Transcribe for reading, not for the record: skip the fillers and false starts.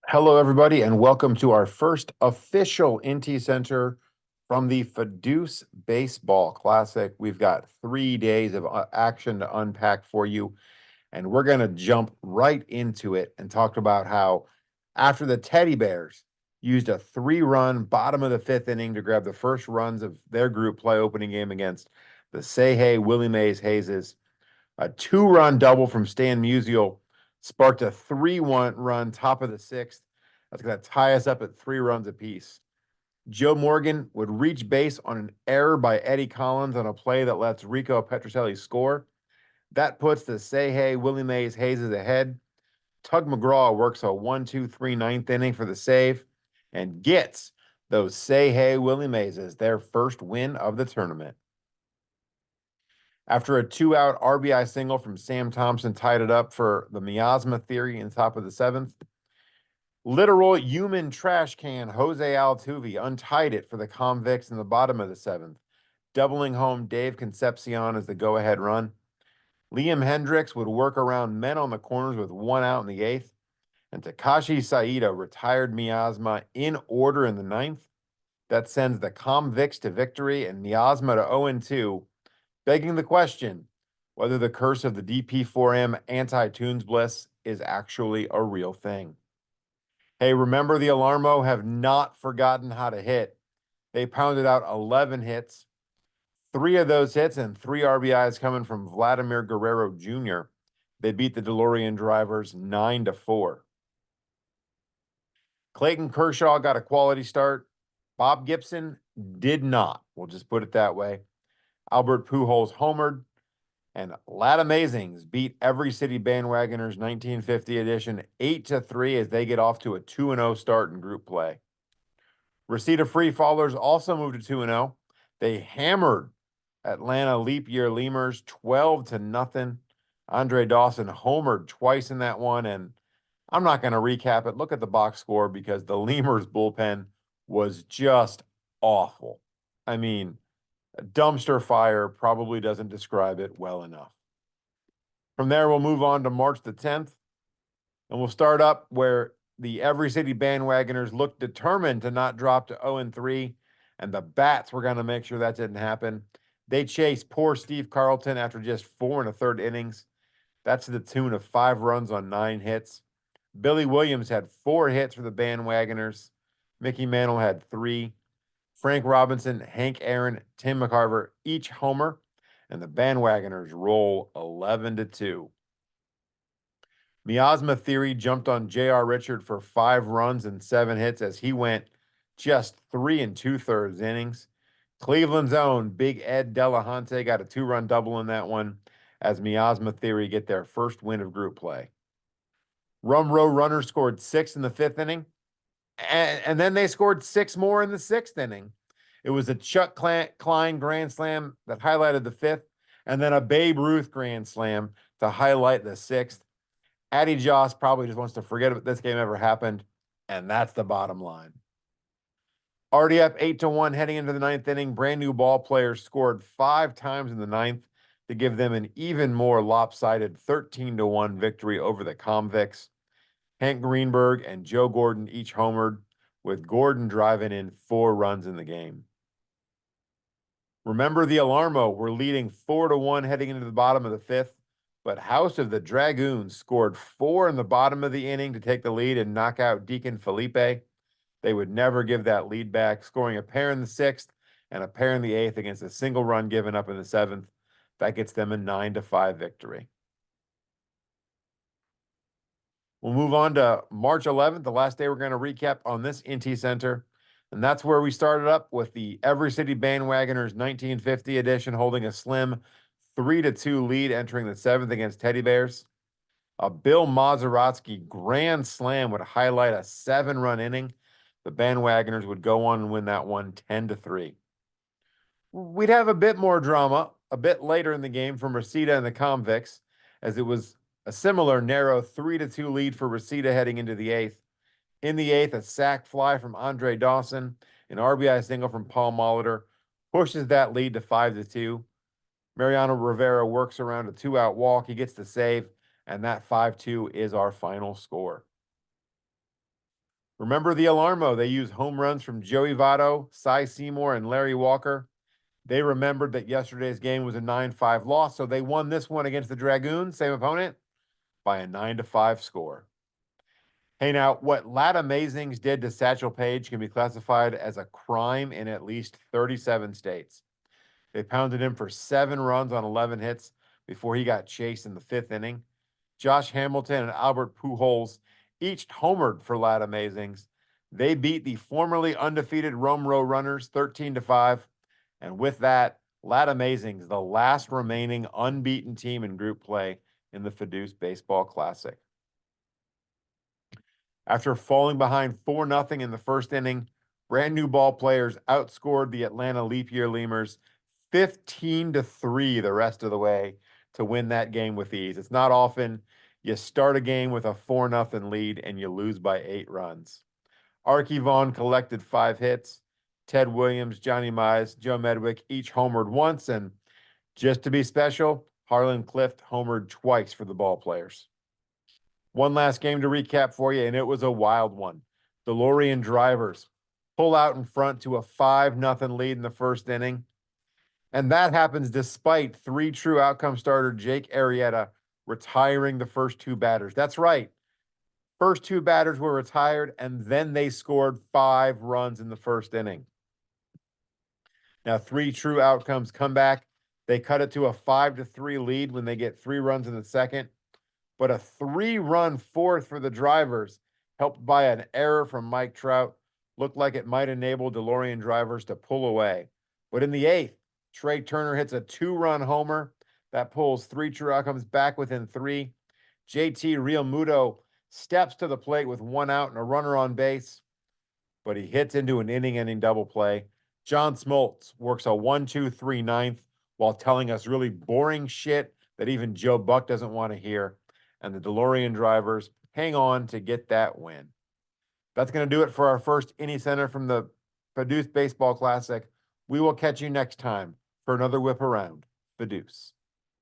Hello, everybody, and welcome to our first official IntyCenter from the FODEUSS Baseball Classic. We've got 3 days of action to unpack for you, and we're going to jump right into it and talk about how, after the Teddy Bears used a 3-run bottom of the fifth inning to grab the first runs of their group play opening game against the Say Hey Willie Mays Hayes, a 2-run double from Stan Musial sparked a 3-run top of the sixth. That's going to tie us up at 3 runs apiece. Joe Morgan would reach base on an error by Eddie Collins on a play that lets Rico Petrocelli score. That puts the Say Hey Willie Mays Hayes ahead. Tug McGraw works a 1-2-3 ninth inning for the save and gets those Say Hey Willie Mayses their first win of the tournament. After a 2-out RBI single from Sam Thompson tied it up for the miasma theory in the top of the seventh, literal human trash can Jose Altuve untied it for the Convicts in the bottom of the seventh, doubling home Dave Concepcion as the go-ahead run. Liam Hendricks would work around men on the corners with 1 out in the eighth, and Takashi Saito retired miasma in order in the ninth. That sends the Convicts to victory and miasma to 0-2, begging the question whether the curse of the DP4M anti-Tunes Bliss is actually a real thing. Hey, remember the Alarmo have not forgotten how to hit. They pounded out 11 hits, 3 of those hits and 3 RBIs coming from Vladimir Guerrero Jr. They beat the DeLorean drivers 9-4. Clayton Kershaw got a quality start. Bob Gibson did not. We'll just put it that way. Albert Pujols homered, and Lat Amazings beat Every City Bandwagoners 1950 edition 8-3 as they get off to a 2-0 start in group play. Reseda Free Fallers also moved to 2-0. They hammered Atlanta Leap Year Lemurs 12-0. Andre Dawson homered twice in that one, and I'm not going to recap it. Look at the box score because the Lemurs bullpen was just awful. I mean, a dumpster fire probably doesn't describe it well enough. From there, we'll move on to March the 10th, and we'll start up where the Every City Bandwagoners looked determined to not drop to 0-3, and the Bats were going to make sure that didn't happen. They chased poor Steve Carlton after just 4 1/3 innings. That's to the tune of 5 runs on 9 hits. Billy Williams had 4 hits for the Bandwagoners. Mickey Mantle had 3. Frank Robinson, Hank Aaron, Tim McCarver, each homer, and the Bandwagoners roll 11-2. Miasma Theory jumped on J.R. Richard for 5 runs and 7 hits as he went just 3 2/3 innings. Cleveland's own Big Ed Delahunty got a 2-run double in that one as Miasma Theory get their first win of group play. Rum Row Runner scored 6 in the 5th inning, and then they scored 6 more in the 6th inning. It was a Chuck Klein grand slam that highlighted the 5th, and then a Babe Ruth grand slam to highlight the 6th. Addy Joss probably just wants to forget if this game ever happened, and that's the bottom line. Already up 8-1 heading into the 9th inning, brand new ball players scored 5 times in the 9th to give them an even more lopsided 13-1 victory over the Convicts. Hank Greenberg and Joe Gordon each homered, with Gordon driving in 4 runs in the game. Remember the Alarmo were leading 4-1 heading into the bottom of the 5th, but House of the Dragoons scored 4 in the bottom of the inning to take the lead and knock out Deacon Felipe. They would never give that lead back, scoring a pair in the 6th and a pair in the 8th against a single run given up in the 7th. That gets them a 9-5 victory. We'll move on to March 11th, the last day we're going to recap on this IntyCenter. And that's where we started up with the Every City Bandwagoners 1950 edition holding a slim 3-2 lead entering the 7th against Teddy Bears. A Bill Mazeroski grand slam would highlight a 7-run inning. The Bandwagoners would go on and win that one 10-3. We'd have a bit more drama a bit later in the game from Reseda and the Convicts, as it was a similar narrow 3-2 lead for Reseda heading into the 8th. In the 8th, a sac fly from Andre Dawson, an RBI single from Paul Molitor pushes that lead to 5-2. Mariano Rivera works around a 2-out walk. He gets the save, and that 5-2 is our final score. Remember the Alarmo? They used home runs from Joey Votto, Cy Seymour, and Larry Walker. They remembered that yesterday's game was a 9-5 loss, so they won this one against the Dragoons, same opponent, by a 9-5 score. Hey, now, what Lat Amazings did to Satchel Paige can be classified as a crime in at least 37 states. They pounded him for 7 runs on 11 hits before he got chased in the 5th inning. Josh Hamilton and Albert Pujols each homered for Lat Amazings. They beat the formerly undefeated Rome Row Runners 13-5. And with that, Lat Amazings, the last remaining unbeaten team in group play in the FODEUSS Baseball Classic. After falling behind 4-0 in the first inning, brand new ball players outscored the Atlanta Leap Year Lemurs 15-3 the rest of the way to win that game with ease. It's not often you start a game with a 4-0 lead and you lose by 8 runs. Archie Vaughn collected 5 hits. Ted Williams, Johnny Mize, Joe Medwick each homered once, and just to be special, Harlan Clift homered twice for the ball players. One last game to recap for you, and it was a wild one. DeLorean Drivers pull out in front to a 5-0 lead in the first inning. And that happens despite 3 true outcome starter Jake Arrieta retiring the first 2 batters. That's right. First 2 batters were retired, and then they scored 5 runs in the first inning. Now, 3 true outcomes come back. They cut it to a 5-3 lead when they get 3 runs in the second. But a 3-run fourth for the Drivers, helped by an error from Mike Trout, looked like it might enable DeLorean Drivers to pull away. But in the 8th, Trey Turner hits a 2-run homer that pulls 3 true outcomes back within 3. JT Realmuto steps to the plate with 1 out and a runner on base, but he hits into an inning-ending double play. John Smoltz works a 1-2-3 ninth while telling us really boring shit that even Joe Buck doesn't want to hear. And the DeLorean Drivers hang on to get that win. That's going to do it for our first IntyCenter from the FODEUSS Baseball Classic. We will catch you next time for another whip around FODEUSS.